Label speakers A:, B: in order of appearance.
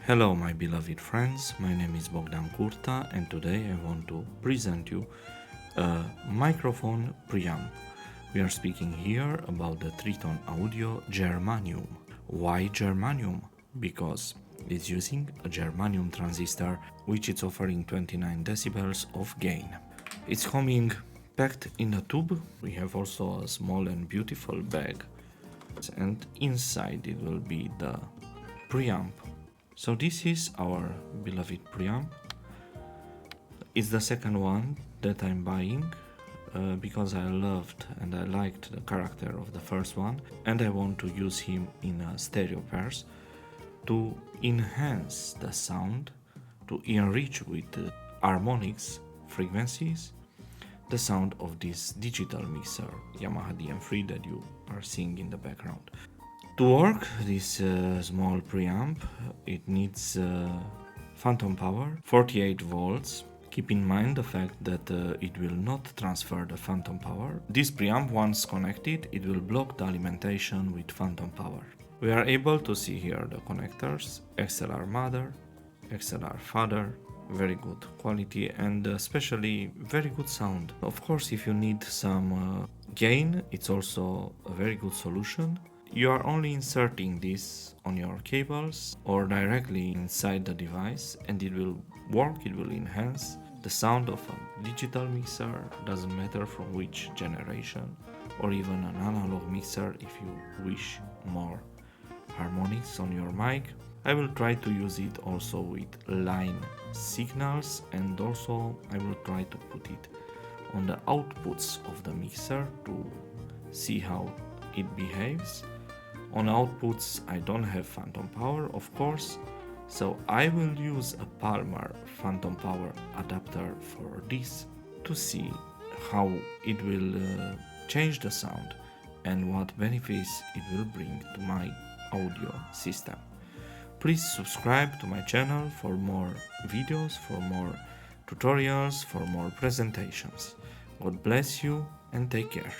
A: Hello my beloved friends, my name is Bogdan Curta and today I want to present you a microphone preamp. We are speaking here about the Triton Audio Germanium. Why Germanium? Because it's using a germanium transistor which is offering 29 decibels of gain. It's coming packed in a tube. We have also a small and beautiful bag and inside it will be the preamp. So this is our beloved preamp. It's the second one that I'm buying because I loved and I liked the character of the first one, and I want to use him in a stereo pairs to enhance the sound, to enrich with harmonics, frequencies, the sound of this digital mixer Yamaha DM3 that you are seeing in the background. To work this small preamp, it needs phantom power, 48 volts. Keep in mind the fact that it will not transfer the phantom power. This preamp, once connected, it will block the alimentation with phantom power. We are able to see here the connectors, XLR mother, XLR father, very good quality and especially very good sound. Of course, if you need some gain, it's also a very good solution. You are only inserting this on your cables or directly inside the device and it will work, it will enhance the sound of a digital mixer, doesn't matter from which generation, or even an analog mixer if you wish more harmonics on your mic. I will try to use it also with line signals and also I will try to put it on the outputs of the mixer to see how it behaves. On outputs I don't have phantom power, of course, so I will use a Palmer phantom power adapter for this to see how it will change the sound and what benefits it will bring to my audio system. Please subscribe to my channel for more videos, for more tutorials, for more presentations. God bless you and take care.